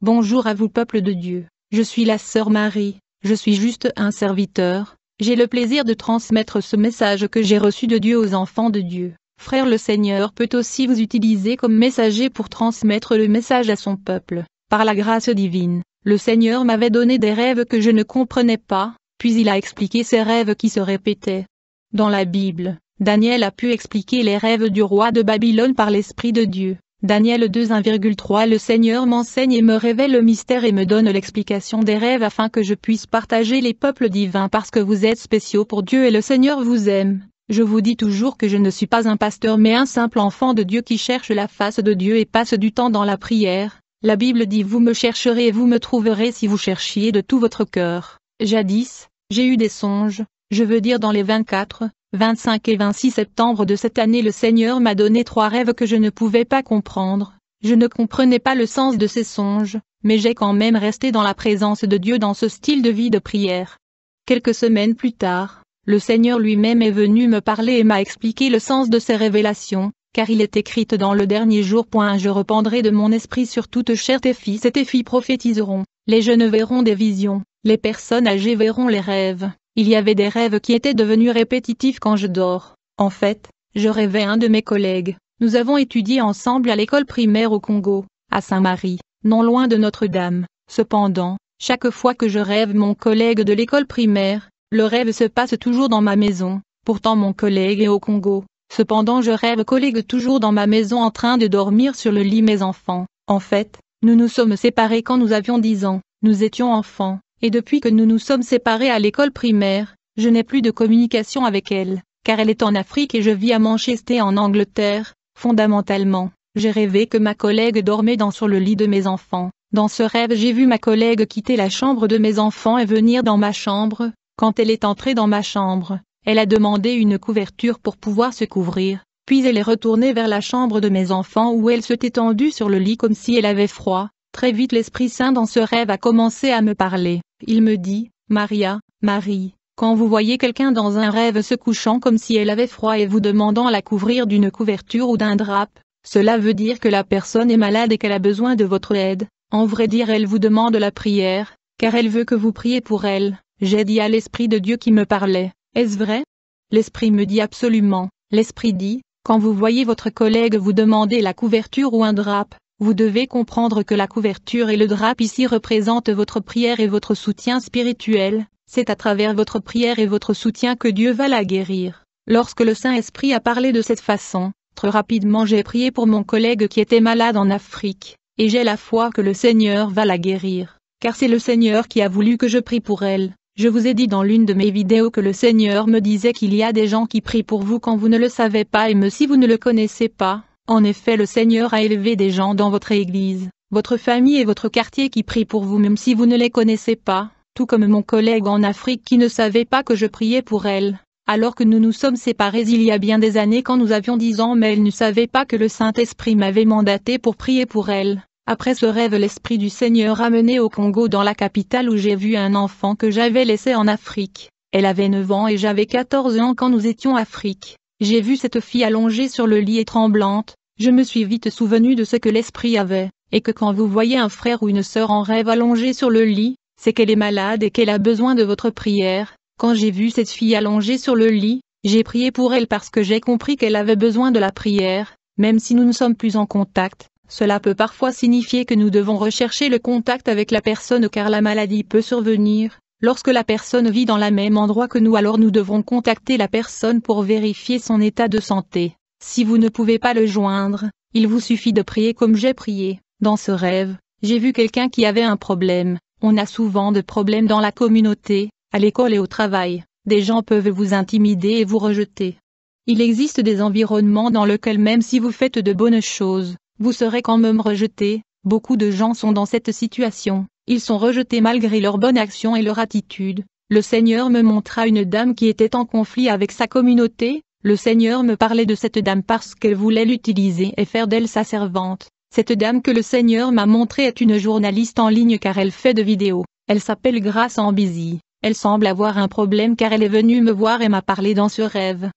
Bonjour à vous peuple de Dieu, je suis la sœur Marie, je suis juste un serviteur, j'ai le plaisir de transmettre ce message que j'ai reçu de Dieu aux enfants de Dieu. Frère, le Seigneur peut aussi vous utiliser comme messager pour transmettre le message à son peuple. Par la grâce divine, le Seigneur m'avait donné des rêves que je ne comprenais pas, puis il a expliqué ces rêves qui se répétaient. Dans la Bible, Daniel a pu expliquer les rêves du roi de Babylone par l'Esprit de Dieu. Daniel 2 1,3 Le Seigneur m'enseigne et me révèle le mystère et me donne l'explication des rêves afin que je puisse partager les peuples divins parce que vous êtes spéciaux pour Dieu et le Seigneur vous aime. Je vous dis toujours que je ne suis pas un pasteur mais un simple enfant de Dieu qui cherche la face de Dieu et passe du temps dans la prière. La Bible dit vous me chercherez et vous me trouverez si vous cherchiez de tout votre cœur. Jadis, j'ai eu des songes, je veux dire dans les 24, 25 et 26 septembre de cette année le Seigneur m'a donné 3 rêves que je ne pouvais pas comprendre. Je ne comprenais pas le sens de ces songes, mais j'ai quand même resté dans la présence de Dieu dans ce style de vie de prière. Quelques semaines plus tard, le Seigneur lui-même est venu me parler et m'a expliqué le sens de ces révélations, car il est écrit dans le dernier jour. Je répandrai de mon esprit sur toute chair, tes fils et tes filles prophétiseront, les jeunes verront des visions, les personnes âgées verront les rêves. Il y avait des rêves qui étaient devenus répétitifs quand je dors. En fait, je rêvais un de mes collègues. Nous avons étudié ensemble à l'école primaire au Congo, à Saint-Marie, non loin de Notre-Dame. Cependant, chaque fois que je rêve mon collègue de l'école primaire, le rêve se passe toujours dans ma maison. Pourtant mon collègue est au Congo. Cependant je rêve collègue toujours dans ma maison en train de dormir sur le lit mes enfants. En fait, nous nous sommes séparés quand nous avions 10 ans. Nous étions enfants. Et depuis que nous nous sommes séparés à l'école primaire, je n'ai plus de communication avec elle, car elle est en Afrique et je vis à Manchester en Angleterre. Fondamentalement, j'ai rêvé que ma collègue dormait sur le lit de mes enfants. Dans ce rêve j'ai vu ma collègue quitter la chambre de mes enfants et venir dans ma chambre. Quand elle est entrée dans ma chambre, elle a demandé une couverture pour pouvoir se couvrir, puis elle est retournée vers la chambre de mes enfants où elle s'est étendue sur le lit comme si elle avait froid. Très vite l'Esprit Saint dans ce rêve a commencé à me parler. Il me dit, Marie, quand vous voyez quelqu'un dans un rêve se couchant comme si elle avait froid et vous demandant à la couvrir d'une couverture ou d'un drap, cela veut dire que la personne est malade et qu'elle a besoin de votre aide. En vrai dire elle vous demande la prière, car elle veut que vous priez pour elle. J'ai dit à l'Esprit de Dieu qui me parlait, est-ce vrai? L'Esprit me dit absolument. L'Esprit dit, quand vous voyez votre collègue vous demander la couverture ou un drap, vous devez comprendre que la couverture et le drap ici représentent votre prière et votre soutien spirituel. C'est à travers votre prière et votre soutien que Dieu va la guérir. Lorsque le Saint-Esprit a parlé de cette façon, très rapidement j'ai prié pour mon collègue qui était malade en Afrique, et j'ai la foi que le Seigneur va la guérir, car c'est le Seigneur qui a voulu que je prie pour elle. Je vous ai dit dans l'une de mes vidéos que le Seigneur me disait qu'il y a des gens qui prient pour vous quand vous ne le savez pas et même si vous ne le connaissez pas. En effet, le Seigneur a élevé des gens dans votre église, votre famille et votre quartier qui prient pour vous même si vous ne les connaissez pas, tout comme mon collègue en Afrique qui ne savait pas que je priais pour elle, alors que nous nous sommes séparés il y a bien des années quand nous avions 10 ans mais elle ne savait pas que le Saint-Esprit m'avait mandaté pour prier pour elle. Après ce rêve l'Esprit du Seigneur a mené au Congo dans la capitale où j'ai vu un enfant que j'avais laissé en Afrique. Elle avait 9 ans et j'avais 14 ans quand nous étions en Afrique. J'ai vu cette fille allongée sur le lit et tremblante. Je me suis vite souvenu de ce que l'Esprit avait, et que quand vous voyez un frère ou une sœur en rêve allongée sur le lit, c'est qu'elle est malade et qu'elle a besoin de votre prière. Quand j'ai vu cette fille allongée sur le lit, j'ai prié pour elle parce que j'ai compris qu'elle avait besoin de la prière. Même si nous ne sommes plus en contact, cela peut parfois signifier que nous devons rechercher le contact avec la personne car la maladie peut survenir. Lorsque la personne vit dans le même endroit que nous, alors nous devrons contacter la personne pour vérifier son état de santé. Si vous ne pouvez pas le joindre, il vous suffit de prier comme j'ai prié. Dans ce rêve, j'ai vu quelqu'un qui avait un problème. On a souvent de problèmes dans la communauté, à l'école et au travail. Des gens peuvent vous intimider et vous rejeter. Il existe des environnements dans lesquels même si vous faites de bonnes choses, vous serez quand même rejeté. Beaucoup de gens sont dans cette situation. Ils sont rejetés malgré leur bonne action et leur attitude. Le Seigneur me montra une dame qui était en conflit avec sa communauté. Le Seigneur me parlait de cette dame parce qu'elle voulait l'utiliser et faire d'elle sa servante. Cette dame que le Seigneur m'a montrée est une journaliste en ligne car elle fait de vidéos. Elle s'appelle Grace Ambizi. Elle semble avoir un problème car elle est venue me voir et m'a parlé dans ce rêve.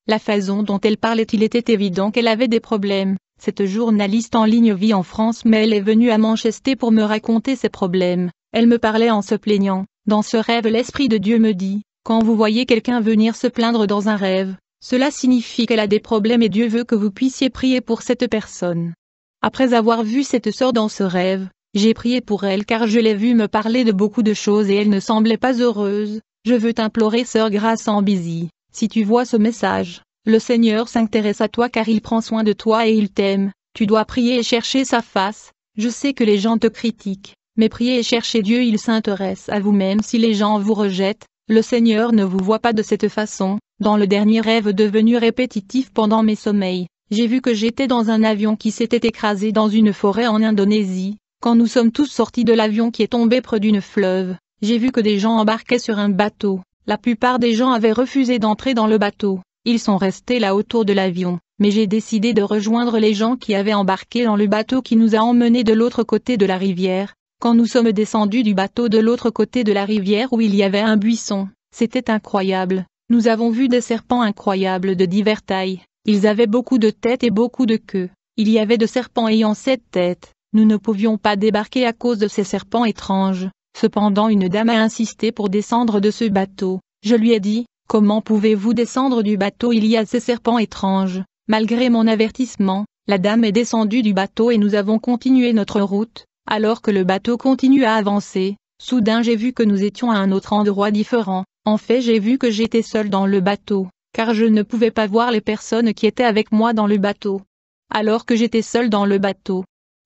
La façon dont elle parlait, il était évident qu'elle avait des problèmes. Cette journaliste en ligne vit en France mais elle est venue à Manchester pour me raconter ses problèmes. Elle me parlait en se plaignant. Dans ce rêve l'Esprit de Dieu me dit, quand vous voyez quelqu'un venir se plaindre dans un rêve, cela signifie qu'elle a des problèmes et Dieu veut que vous puissiez prier pour cette personne. Après avoir vu cette sœur dans ce rêve, j'ai prié pour elle car je l'ai vue me parler de beaucoup de choses et elle ne semblait pas heureuse. Je veux t'implorer sœur Grace Ambisi, si tu vois ce message, le Seigneur s'intéresse à toi car il prend soin de toi et il t'aime, tu dois prier et chercher sa face. Je sais que les gens te critiquent, mais priez et cherchez Dieu, il s'intéresse à vous même si les gens vous rejettent. Le Seigneur ne vous voit pas de cette façon. Dans le dernier rêve devenu répétitif pendant mes sommeils, j'ai vu que j'étais dans un avion qui s'était écrasé dans une forêt en Indonésie. Quand nous sommes tous sortis de l'avion qui est tombé près d'une fleuve, j'ai vu que des gens embarquaient sur un bateau. La plupart des gens avaient refusé d'entrer dans le bateau. Ils sont restés là autour de l'avion, mais j'ai décidé de rejoindre les gens qui avaient embarqué dans le bateau qui nous a emmenés de l'autre côté de la rivière. Quand nous sommes descendus du bateau de l'autre côté de la rivière où il y avait un buisson, c'était incroyable. Nous avons vu des serpents incroyables de diverses tailles. Ils avaient beaucoup de têtes et beaucoup de queues. Il y avait de serpents ayant 7 têtes. Nous ne pouvions pas débarquer à cause de ces serpents étranges. Cependant une dame a insisté pour descendre de ce bateau. Je lui ai dit, comment pouvez-vous descendre du bateau, il y a ces serpents étranges. Malgré mon avertissement, la dame est descendue du bateau et nous avons continué notre route. Alors que le bateau continue à avancer, soudain j'ai vu que nous étions à un autre endroit différent. En fait j'ai vu que j'étais seul dans le bateau, car je ne pouvais pas voir les personnes qui étaient avec moi dans le bateau. Alors que j'étais seul dans le bateau,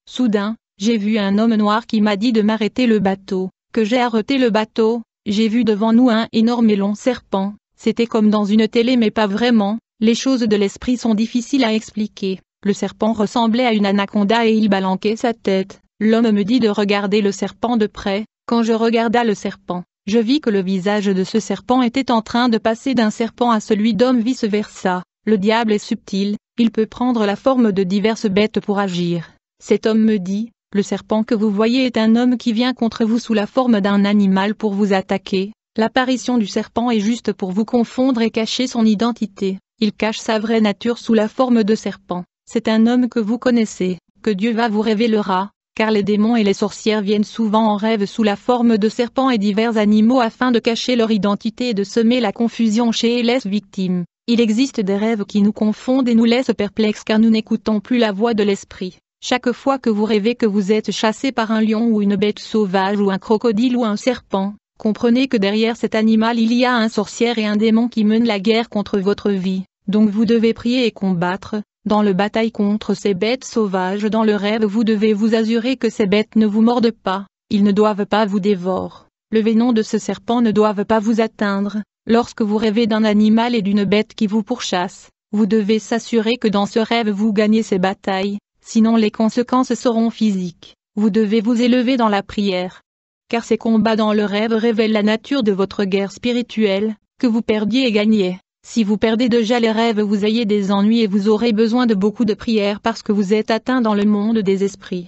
soudain, j'ai vu un homme noir qui m'a dit de m'arrêter le bateau. Que j'ai arrêté le bateau, j'ai vu devant nous un énorme et long serpent. C'était comme dans une télé mais pas vraiment. Les choses de l'esprit sont difficiles à expliquer. Le serpent ressemblait à une anaconda et il balançait sa tête. L'homme me dit de regarder le serpent de près. Quand je regarda le serpent, je vis que le visage de ce serpent était en train de passer d'un serpent à celui d'homme vice-versa. Le diable est subtil, il peut prendre la forme de diverses bêtes pour agir. Cet homme me dit, le serpent que vous voyez est un homme qui vient contre vous sous la forme d'un animal pour vous attaquer. L'apparition du serpent est juste pour vous confondre et cacher son identité. Il cache sa vraie nature sous la forme de serpent. C'est un homme que vous connaissez, que Dieu va vous révélera. Car les démons et les sorcières viennent souvent en rêve sous la forme de serpents et divers animaux afin de cacher leur identité et de semer la confusion chez les victimes. Il existe des rêves qui nous confondent et nous laissent perplexes car nous n'écoutons plus la voix de l'esprit. Chaque fois que vous rêvez que vous êtes chassé par un lion ou une bête sauvage ou un crocodile ou un serpent, comprenez que derrière cet animal il y a un sorcière et un démon qui mènent la guerre contre votre vie. Donc vous devez prier et combattre. Dans le bataille contre ces bêtes sauvages dans le rêve vous devez vous assurer que ces bêtes ne vous mordent pas, ils ne doivent pas vous dévorer. Le venin de ce serpent ne doit pas vous atteindre. Lorsque vous rêvez d'un animal et d'une bête qui vous pourchasse, vous devez s'assurer que dans ce rêve vous gagnez ces batailles, sinon les conséquences seront physiques. Vous devez vous élever dans la prière. Car ces combats dans le rêve révèlent la nature de votre guerre spirituelle, que vous perdiez et gagniez. Si vous perdez déjà les rêves vous ayez des ennuis et vous aurez besoin de beaucoup de prières parce que vous êtes atteint dans le monde des esprits.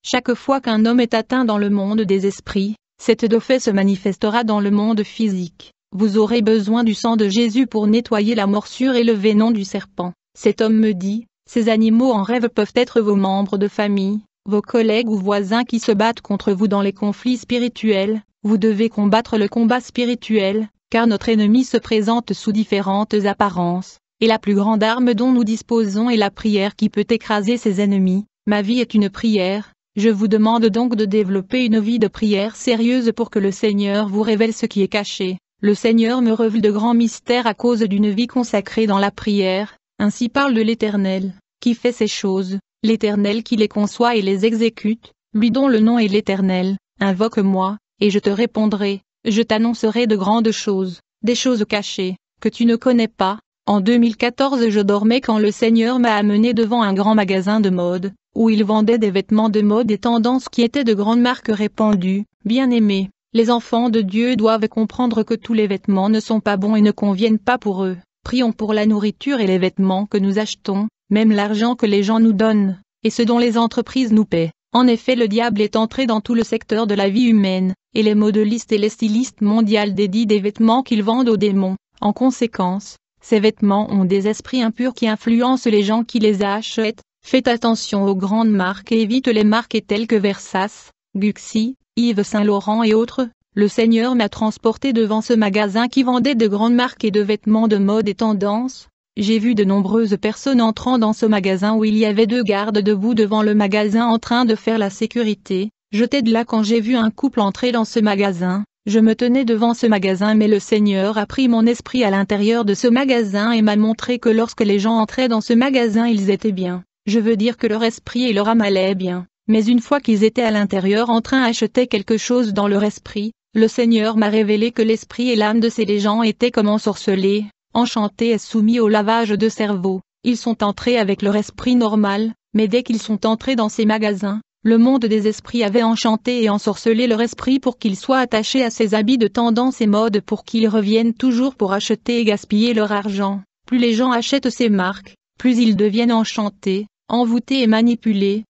Chaque fois qu'un homme est atteint dans le monde des esprits, cette défaite se manifestera dans le monde physique. Vous aurez besoin du sang de Jésus pour nettoyer la morsure et le venin du serpent. Cet homme me dit, ces animaux en rêve peuvent être vos membres de famille, vos collègues ou voisins qui se battent contre vous dans les conflits spirituels. Vous devez combattre le combat spirituel. Car notre ennemi se présente sous différentes apparences, et la plus grande arme dont nous disposons est la prière qui peut écraser ses ennemis. Ma vie est une prière, je vous demande donc de développer une vie de prière sérieuse pour que le Seigneur vous révèle ce qui est caché. Le Seigneur me révèle de grands mystères à cause d'une vie consacrée dans la prière, ainsi parle de l'Éternel, qui fait ces choses, l'Éternel qui les conçoit et les exécute, lui dont le nom est l'Éternel, invoque-moi, et je te répondrai. Je t'annoncerai de grandes choses, des choses cachées, que tu ne connais pas. En 2014 je dormais quand le Seigneur m'a amené devant un grand magasin de mode, où il vendait des vêtements de mode et tendances qui étaient de grandes marques répandues. Bien-aimés, les enfants de Dieu doivent comprendre que tous les vêtements ne sont pas bons et ne conviennent pas pour eux. Prions pour la nourriture et les vêtements que nous achetons, même l'argent que les gens nous donnent, et ce dont les entreprises nous paient. En effet le diable est entré dans tout le secteur de la vie humaine, et les modélistes et les stylistes mondiaux dédient des vêtements qu'ils vendent aux démons. En conséquence, ces vêtements ont des esprits impurs qui influencent les gens qui les achètent. Faites attention aux grandes marques et évite les marques telles que Versace, Gucci, Yves Saint Laurent et autres. Le Seigneur m'a transporté devant ce magasin qui vendait de grandes marques et de vêtements de mode et tendance. J'ai vu de nombreuses personnes entrant dans ce magasin où il y avait 2 gardes debout devant le magasin en train de faire la sécurité. J'étais de là quand j'ai vu un couple entrer dans ce magasin. Je me tenais devant ce magasin mais le Seigneur a pris mon esprit à l'intérieur de ce magasin et m'a montré que lorsque les gens entraient dans ce magasin ils étaient bien. Je veux dire que leur esprit et leur âme allaient bien. Mais une fois qu'ils étaient à l'intérieur en train d'acheter quelque chose dans leur esprit, le Seigneur m'a révélé que l'esprit et l'âme de ces gens étaient comme ensorcelés, enchantés et soumis au lavage de cerveau. Ils sont entrés avec leur esprit normal, mais dès qu'ils sont entrés dans ces magasins, le monde des esprits avait enchanté et ensorcelé leur esprit pour qu'ils soient attachés à ces habits de tendance et mode pour qu'ils reviennent toujours pour acheter et gaspiller leur argent. Plus les gens achètent ces marques, plus ils deviennent enchantés, envoûtés et manipulés.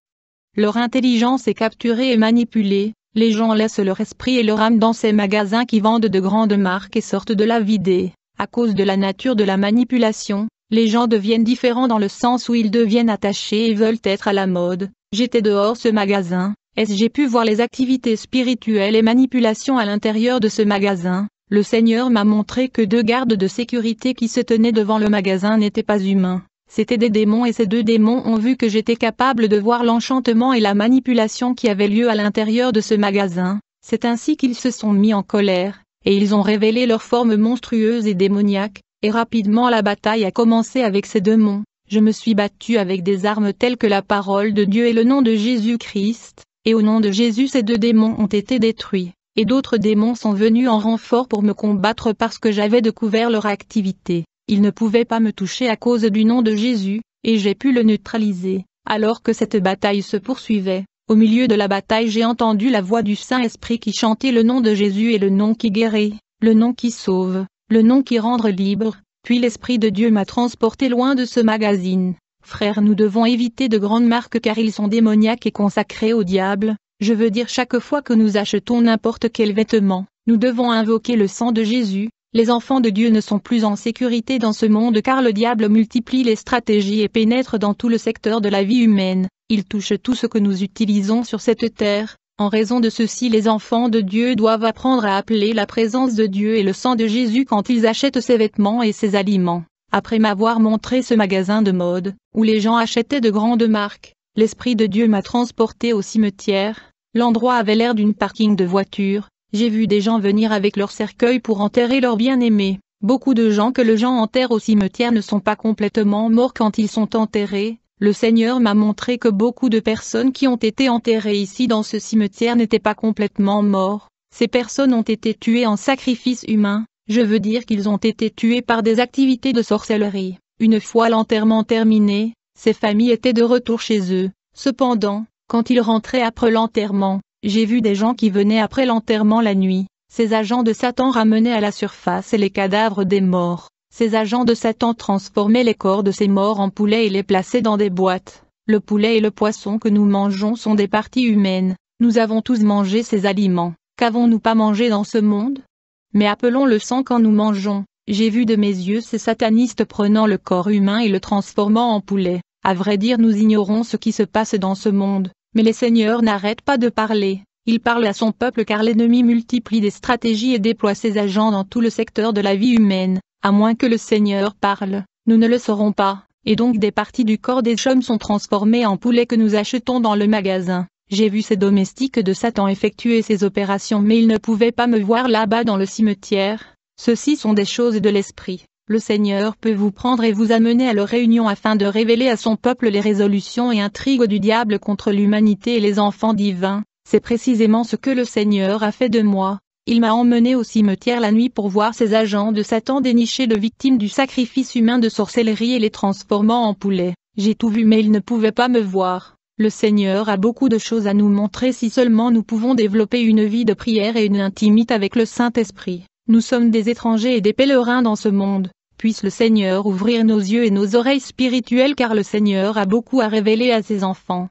Leur intelligence est capturée et manipulée. Les gens laissent leur esprit et leur âme dans ces magasins qui vendent de grandes marques et sortent de la vidée. À cause de la nature de la manipulation, les gens deviennent différents dans le sens où ils deviennent attachés et veulent être à la mode. J'étais dehors ce magasin, j'ai pu voir les activités spirituelles et manipulations à l'intérieur de ce magasin. Le Seigneur m'a montré que 2 gardes de sécurité qui se tenaient devant le magasin n'étaient pas humains. C'étaient des démons et ces 2 démons ont vu que j'étais capable de voir l'enchantement et la manipulation qui avait lieu à l'intérieur de ce magasin. C'est ainsi qu'ils se sont mis en colère, et ils ont révélé leur forme monstrueuse et démoniaque, et rapidement la bataille a commencé avec ces démons. Je me suis battu avec des armes telles que la parole de Dieu et le nom de Jésus-Christ, et au nom de Jésus ces 2 démons ont été détruits, et d'autres démons sont venus en renfort pour me combattre parce que j'avais découvert leur activité. Ils ne pouvaient pas me toucher à cause du nom de Jésus, et j'ai pu le neutraliser. Alors que cette bataille se poursuivait, au milieu de la bataille j'ai entendu la voix du Saint-Esprit qui chantait le nom de Jésus et le nom qui guérit, le nom qui sauve, le nom qui rend libre, puis l'Esprit de Dieu m'a transporté loin de ce magasin. Frères, nous devons éviter de grandes marques car ils sont démoniaques et consacrés au diable. Je veux dire chaque fois que nous achetons n'importe quel vêtement, nous devons invoquer le sang de Jésus. Les enfants de Dieu ne sont plus en sécurité dans ce monde car le diable multiplie les stratégies et pénètre dans tout le secteur de la vie humaine. Il touche tout ce que nous utilisons sur cette terre. En raison de ceci, les enfants de Dieu doivent apprendre à appeler la présence de Dieu et le sang de Jésus quand ils achètent ces vêtements et ces aliments. Après m'avoir montré ce magasin de mode, où les gens achetaient de grandes marques, l'Esprit de Dieu m'a transporté au cimetière. L'endroit avait l'air d'une parking de voitures. J'ai vu des gens venir avec leur cercueil pour enterrer leurs bien-aimés. Beaucoup de gens que les gens enterrent au cimetière ne sont pas complètement morts quand ils sont enterrés. Le Seigneur m'a montré que beaucoup de personnes qui ont été enterrées ici dans ce cimetière n'étaient pas complètement morts. Ces personnes ont été tuées en sacrifice humain. Je veux dire qu'ils ont été tués par des activités de sorcellerie. Une fois l'enterrement terminé, ces familles étaient de retour chez eux. Cependant, quand ils rentraient après l'enterrement, j'ai vu des gens qui venaient après l'enterrement la nuit. Ces agents de Satan ramenaient à la surface les cadavres des morts. Ces agents de Satan transformaient les corps de ces morts en poulets et les plaçaient dans des boîtes. Le poulet et le poisson que nous mangeons sont des parties humaines. Nous avons tous mangé ces aliments. Qu'avons-nous pas mangé dans ce monde? Mais appelons le sang quand nous mangeons. J'ai vu de mes yeux ces satanistes prenant le corps humain et le transformant en poulet. À vrai dire, nous ignorons ce qui se passe dans ce monde. Mais les seigneurs n'arrêtent pas de parler. Il parle à son peuple car l'ennemi multiplie des stratégies et déploie ses agents dans tout le secteur de la vie humaine. À moins que le Seigneur parle, nous ne le saurons pas, et donc des parties du corps des hommes sont transformées en poulets que nous achetons dans le magasin. J'ai vu ces domestiques de Satan effectuer ces opérations mais ils ne pouvaient pas me voir là-bas dans le cimetière. Ceci sont des choses de l'esprit. Le Seigneur peut vous prendre et vous amener à leur réunion afin de révéler à son peuple les résolutions et intrigues du diable contre l'humanité et les enfants divins. C'est précisément ce que le Seigneur a fait de moi. Il m'a emmené au cimetière la nuit pour voir ces agents de Satan dénicher de victimes du sacrifice humain de sorcellerie et les transformant en poulets. J'ai tout vu mais ils ne pouvaient pas me voir. Le Seigneur a beaucoup de choses à nous montrer si seulement nous pouvons développer une vie de prière et une intimité avec le Saint-Esprit. Nous sommes des étrangers et des pèlerins dans ce monde. Puisse le Seigneur ouvrir nos yeux et nos oreilles spirituelles car le Seigneur a beaucoup à révéler à ses enfants.